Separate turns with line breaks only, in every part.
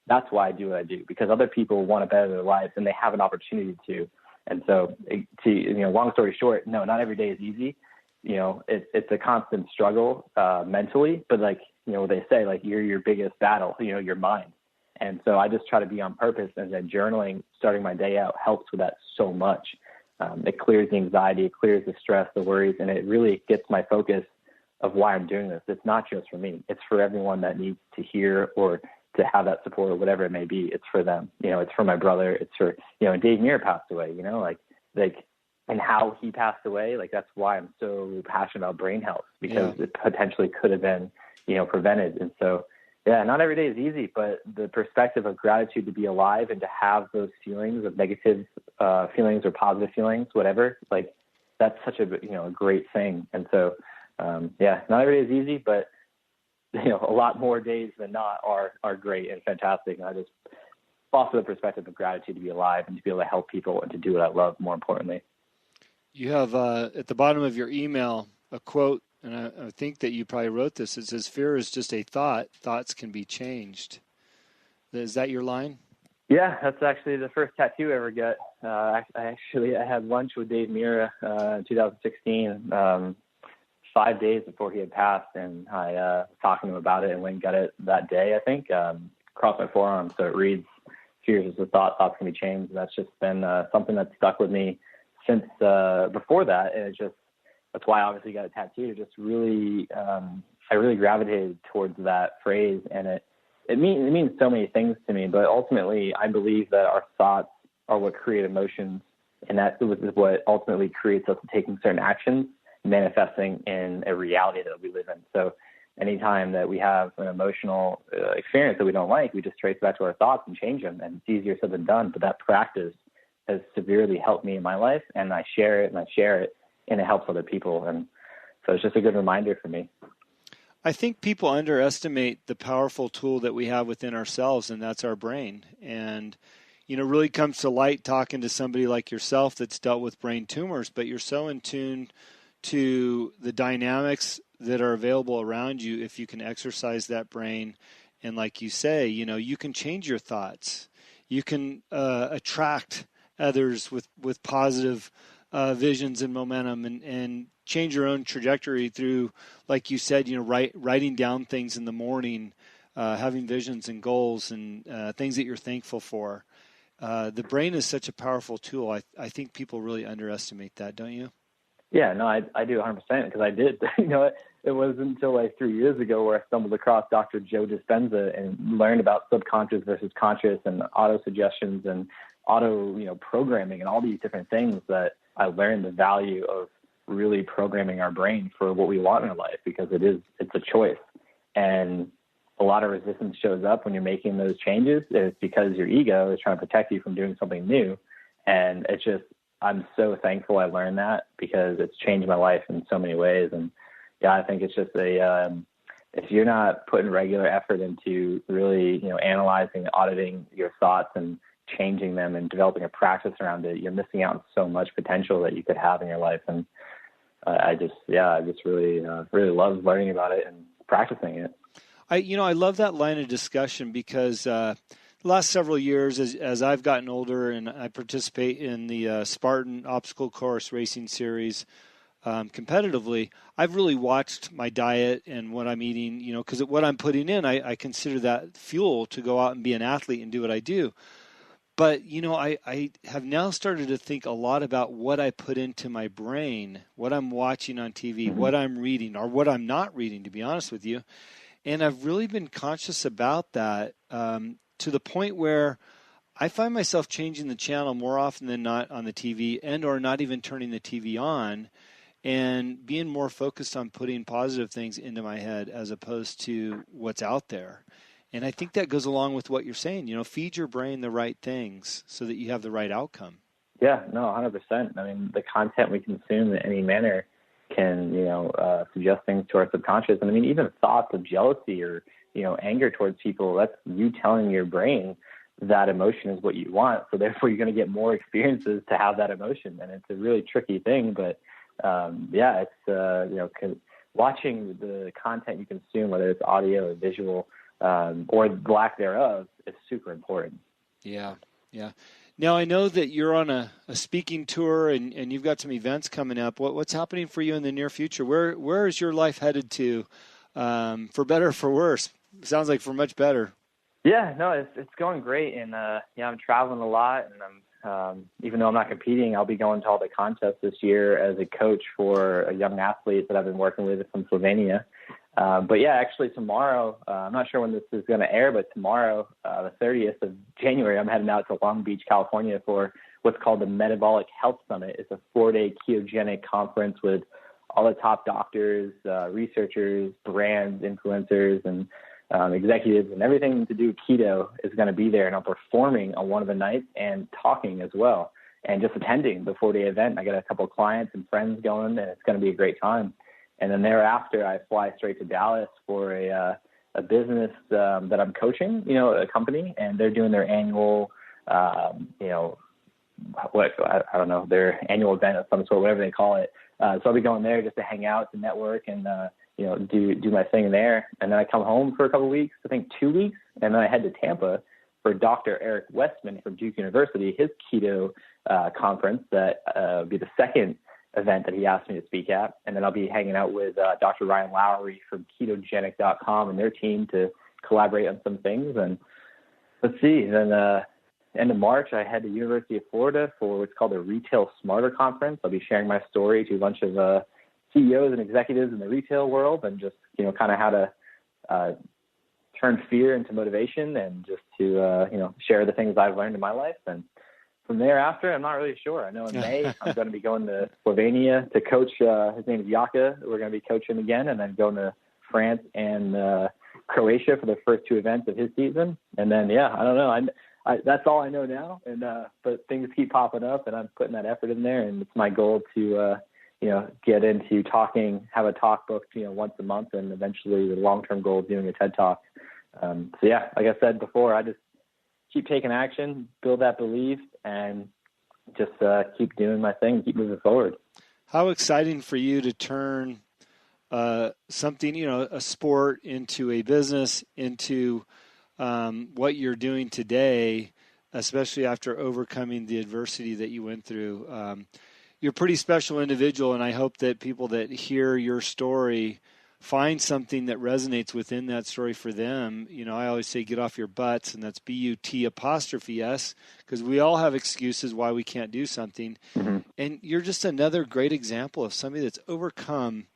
that's why I do what I do, because other people want to better their lives and they have an opportunity to. And so, long story short, no, not every day is easy. It's a constant struggle mentally, but they say, you're your biggest battle, your mind. And so I just try to be on purpose, and then journaling, starting my day out, helps with that so much. It clears the anxiety, it clears the stress, the worries, and it really gets my focus of why I'm doing this. It's not just for me. It's for everyone that needs to hear or to have that support or whatever it may be. It's for them. It's for my brother. It's for, Dave Muir passed away, and how he passed away. That's why I'm so passionate about brain health, because it potentially could have been, prevented. And so, not every day is easy, but the perspective of gratitude to be alive and to have those feelings of negative feelings or positive feelings, whatever, that's such a, a great thing. And so, not every day is easy, but a lot more days than not are great and fantastic. And I just foster the perspective of gratitude to be alive and to be able to help people and to do what I love, more importantly.
You have at the bottom of your email a quote, and I think that you probably wrote this. It says, "Fear is just a thought. Thoughts can be changed." Is that your line?
Yeah, that's actually the first tattoo I ever got. I had lunch with Dave Muir in 2016, 5 days before he had passed, and I was talking to him about it and went and got it that day, I think, across my forearm. So it reads, "Fear is just a thought. Thoughts can be changed." And that's just been something that's stuck with me since before that, and that's why I obviously got a tattoo. It just really, I really gravitated towards that phrase, and it means so many things to me. But ultimately, I believe that our thoughts are what create emotions, and that is what ultimately creates us taking certain actions, manifesting in a reality that we live in. So anytime that we have an emotional experience that we don't like, we just trace back to our thoughts and change them, and it's easier said than done. But that practice has severely helped me in my life, and I share it, and it helps other people. And so it's just a good reminder for me.
I think people underestimate the powerful tool that we have within ourselves, and that's our brain. And, really comes to light talking to somebody like yourself that's dealt with brain tumors, but you're so in tune to the dynamics that are available around you if you can exercise that brain. And like you say, you can change your thoughts. You can attract others with positive visions and momentum, and change your own trajectory through, like you said, writing down things in the morning, having visions and goals and things that you're thankful for. The brain is such a powerful tool. I think people really underestimate that, don't you?
Yeah, no, I do 100%, because I did. It wasn't until 3 years ago where I stumbled across Dr. Joe Dispenza and learned about subconscious versus conscious and auto-suggestions and auto, programming and all these different things, that I learned the value of really programming our brain for what we want in our life, because it's a choice. And a lot of resistance shows up when you're making those changes. It's because your ego is trying to protect you from doing something new. And I'm so thankful I learned that, because it's changed my life in so many ways. And I think it's just if you're not putting regular effort into really, analyzing, auditing your thoughts and changing them and developing a practice around it, you're missing out on so much potential that you could have in your life. And I just really love learning about it and practicing it.
I love that line of discussion, because the last several years, as I've gotten older and I participate in the Spartan obstacle course racing series competitively, I've really watched my diet and what I'm eating, because what I'm putting in, I consider that fuel to go out and be an athlete and do what I do. But, I have now started to think a lot about what I put into my brain, what I'm watching on TV, what I'm reading, or what I'm not reading, to be honest with you. And I've really been conscious about that to the point where I find myself changing the channel more often than not on the TV, and or not even turning the TV on, and being more focused on putting positive things into my head as opposed to what's out there. And I think that goes along with what you're saying, feed your brain the right things so that you have the right outcome.
Yeah, no, 100%. I mean, the content we consume in any manner can, suggest things to our subconscious. And I mean, even thoughts of jealousy or, anger towards people, that's you telling your brain that emotion is what you want. So therefore you're going to get more experiences to have that emotion. And it's a really tricky thing, but it's, watching the content you consume, whether it's audio or visual, or the lack thereof is super important.
Yeah. Yeah. Now, I know that you're on a speaking tour and you've got some events coming up. What's happening for you in the near future? Where is your life headed to, for better or for worse? Sounds like for much better.
Yeah, no, it's going great. And, I'm traveling a lot, and I'm, even though I'm not competing, I'll be going to all the contests this year as a coach for a young athlete that I've been working with from Slovenia. But yeah, actually tomorrow, I'm not sure when this is going to air, but tomorrow, the 30th of January, I'm heading out to Long Beach, California for what's called the Metabolic Health Summit. It's a 4-day ketogenic conference with all the top doctors, researchers, brands, influencers, and executives, and everything to do with keto is going to be there. And I'm performing on one of the nights and talking as well, and just attending the 4-day event. I got a couple of clients and friends going, and it's going to be a great time. And then thereafter, I fly straight to Dallas for a business that I'm coaching, a company, and they're doing their annual, I don't know, their annual event of some sort, whatever they call it. So I'll be going there just to hang out, to network, and do my thing there. And then I come home for a couple of weeks, I think 2 weeks, and then I head to Tampa for Dr. Eric Westman from Duke University, his keto conference that will be the second event that he asked me to speak at. And then I'll be hanging out with Dr. Ryan Lowry from ketogenic.com and their team to collaborate on some things. And let's see, then end of March, I head to University of Florida for what's called the Retail Smarter Conference. I'll be sharing my story to a bunch of CEOs and executives in the retail world, and just, kind of how to turn fear into motivation, and just to, share the things I've learned in my life. And from thereafter, I'm not really sure. I know in May, I'm going to be going to Slovenia to coach. His name is Jaka. We're going to be coaching again, and then going to France and Croatia for the first 2 events of his season. And then, I don't know. I that's all I know now. And but things keep popping up, and I'm putting that effort in there. And it's my goal to, get into talking, have a talk booked, once a month, and eventually the long-term goal of doing a TED Talk. Like I said before, I just keep taking action, build that belief, and just keep doing my thing, keep moving forward.
How exciting for you to turn something, a sport into a business, into what you're doing today, especially after overcoming the adversity that you went through. You're a pretty special individual, and I hope that people that hear your story find something that resonates within that story for them. I always say get off your butts, and that's BUT', because we all have excuses why we can't do something. Mm-hmm. And you're just another great example of somebody that's overcome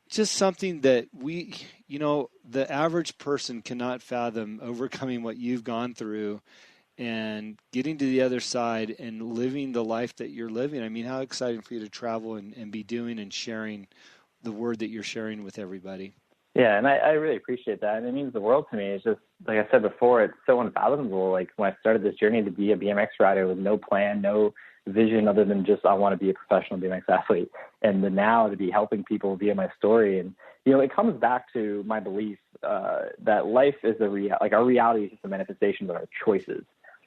just something that the average person cannot fathom, overcoming what you've gone through and getting to the other side and living the life that you're living. I mean, how exciting for you to travel and be doing and sharing the word that you're sharing with everybody.
Yeah, and I really appreciate that. And it means the world to me. It's just, like I said before, it's so unfathomable. Like when I started this journey to be a BMX rider with no plan, no vision other than just I want to be a professional BMX athlete. And then now to be helping people via my story. And, it comes back to my belief that life is our reality is just a manifestation of our choices.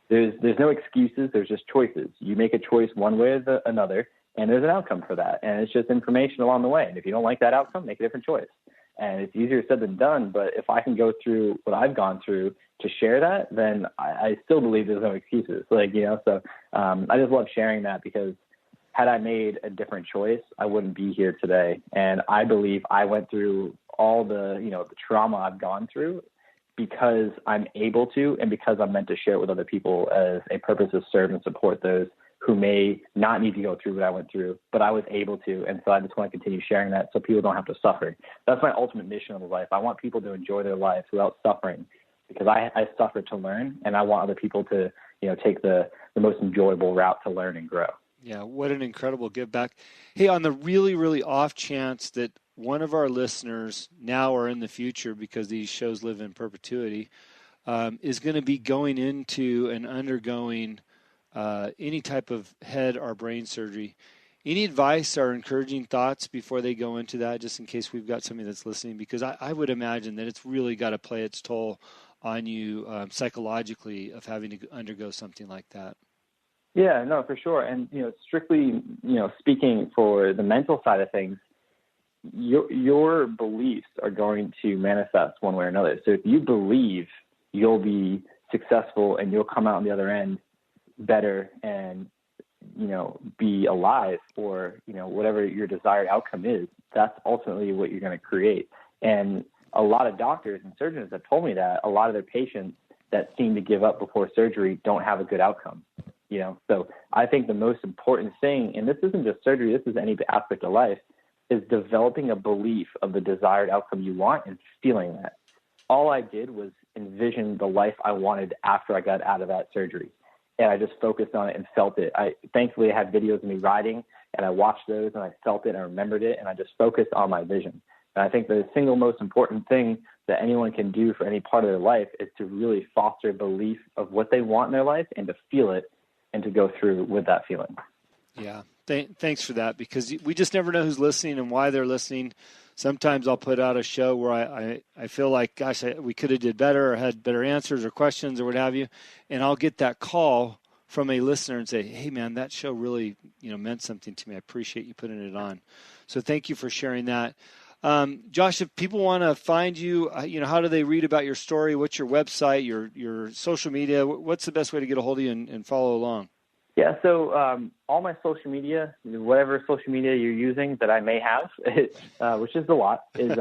There's no excuses. There's just choices. You make a choice one way or another, and there's an outcome for that. And it's just information along the way. And if you don't like that outcome, make a different choice. And it's easier said than done. But if I can go through what I've gone through to share that, then I still believe there's no excuses. So I just love sharing that, because had I made a different choice, I wouldn't be here today. And I believe I went through all the trauma I've gone through because I'm able to, and because I'm meant to share it with other people as a purpose to serve and support those who may not need to go through what I went through, but I was able to. And so I just want to continue sharing that so people don't have to suffer. That's my ultimate mission of life. I want people to enjoy their lives without suffering, because I suffered to learn, and I want other people to, take the most enjoyable route to learn and grow.
Yeah, what an incredible give back. Hey, on the really, really off chance that one of our listeners now or in the future, because these shows live in perpetuity, is going to be going into and undergoing any type of head or brain surgery, any advice or encouraging thoughts before they go into that, just in case we've got somebody that's listening? Because I would imagine that it's really got to play its toll on you psychologically of having to undergo something like that.
Yeah, no, for sure. And, strictly, speaking for the mental side of things, your beliefs are going to manifest one way or another. So if you believe you'll be successful and you'll come out on the other end better and, be alive, or, whatever your desired outcome is, that's ultimately what you're going to create. And a lot of doctors and surgeons have told me that a lot of their patients that seem to give up before surgery don't have a good outcome. So I think the most important thing, and this isn't just surgery, this is any aspect of life, is developing a belief of the desired outcome you want and feeling that. All I did was envision the life I wanted after I got out of that surgery. And I just focused on it and felt it. Thankfully I had videos of me riding, and I watched those and I felt it and I remembered it, and I just focused on my vision. And I think the single most important thing that anyone can do for any part of their life is to really foster belief of what they want in their life and to feel it and to go through with that feeling.
Yeah. Thanks for that, because we just never know who's listening and why they're listening. Sometimes I'll put out a show where I feel like, gosh, we could have did better or had better answers or questions or what have you. And I'll get that call from a listener and say, hey, man, that show really meant something to me. I appreciate you putting it on. So thank you for sharing that. Josh, if people want to find you, how do they read about your story? What's your website, your social media? What's the best way to get a hold of you and follow along?
Yeah, so all my social media, whatever social media you're using that I may have, which is a lot, is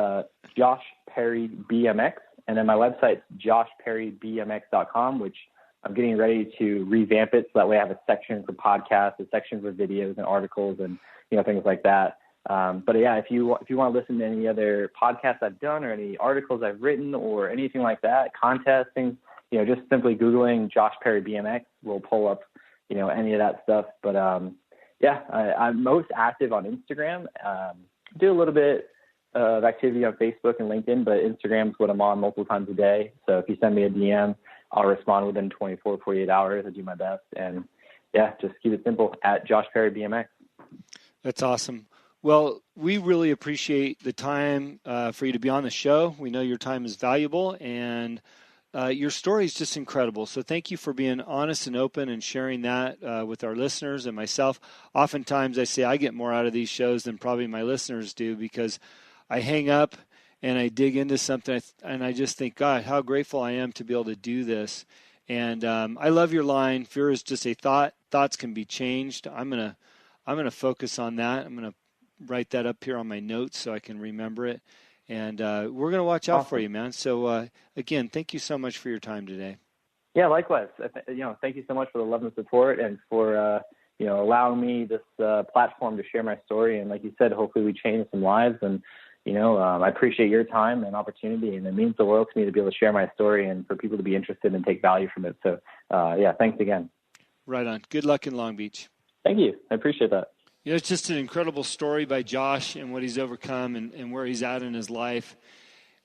Josh Perry BMX. And then my website's joshperrybmx.com, which I'm getting ready to revamp it so that way I have a section for podcasts, a section for videos and articles and things like that. But yeah, if you want to listen to any other podcasts I've done or any articles I've written or anything like that, contests, things, just simply Googling Josh Perry BMX will pull up any of that stuff. But I'm most active on Instagram. Do a little bit of activity on Facebook and LinkedIn, but Instagram's what I'm on multiple times a day. So if you send me a DM, I'll respond within 24, 48 hours. I do my best. And just keep it simple at Josh Perry BMX. That's
awesome. Well, we really appreciate the time for you to be on the show. We know your time is valuable, and your story is just incredible. So thank you for being honest and open and sharing that with our listeners and myself. Oftentimes I say I get more out of these shows than probably my listeners do, because I hang up and I dig into something and I just think, God, how grateful I am to be able to do this. And I love your line, fear is just a thought. Thoughts can be changed. I'm gonna focus on that. I'm gonna write that up here on my notes so I can remember it. And we're going to watch out for you, man. So, again, thank you so much for your time today.
Yeah, likewise. Thank you so much for the love and support and for, allowing me this platform to share my story. And like you said, hopefully we change some lives. And, I appreciate your time and opportunity. And it means the world to me to be able to share my story and for people to be interested and take value from it. So, thanks again.
Right on. Good luck in Long Beach.
Thank you. I appreciate that.
It's just an incredible story by Josh and what he's overcome and where he's at in his life.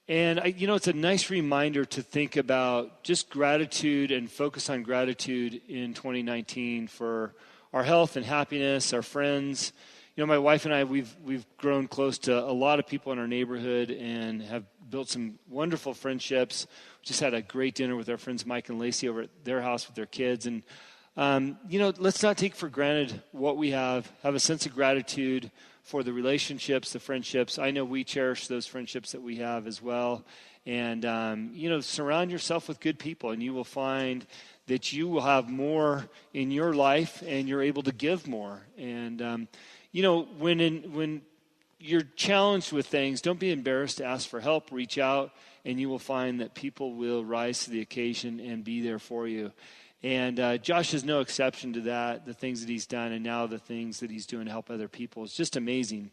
And, it's a nice reminder to think about just gratitude and focus on gratitude in 2019 for our health and happiness, our friends. My wife and I, we've grown close to a lot of people in our neighborhood and have built some wonderful friendships. We just had a great dinner with our friends Mike and Lacey over at their house with their kids. And let's not take for granted what we have. Have a sense of gratitude for the relationships, the friendships. I know we cherish those friendships that we have as well. And, surround yourself with good people, and you will find that you will have more in your life and you're able to give more. And, when you're challenged with things, don't be embarrassed to ask for help. Reach out, and you will find that people will rise to the occasion and be there for you. And Josh is no exception to that, the things that he's done and now the things that he's doing to help other people. It's just amazing.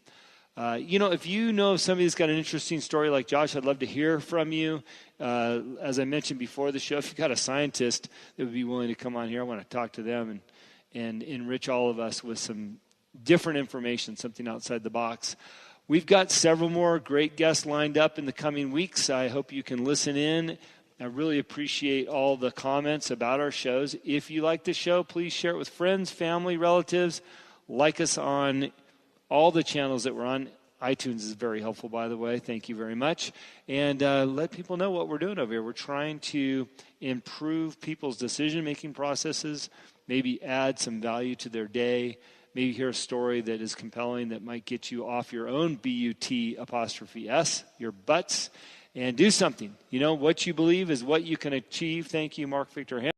If you know somebody that's got an interesting story like Josh, I'd love to hear from you. As I mentioned before the show, if you've got a scientist that would be willing to come on here, I want to talk to them and enrich all of us with some different information, something outside the box. We've got several more great guests lined up in the coming weeks. I hope you can listen in. I really appreciate all the comments about our shows. If you like the show, please share it with friends, family, relatives. Like us on all the channels that we're on. iTunes is very helpful, by the way. Thank you very much. And let people know what we're doing over here. We're trying to improve people's decision-making processes, maybe add some value to their day, maybe hear a story that is compelling that might get you off your own BUT', your butts, and do something. You know, what you believe is what you can achieve. Thank you, Mark Victor.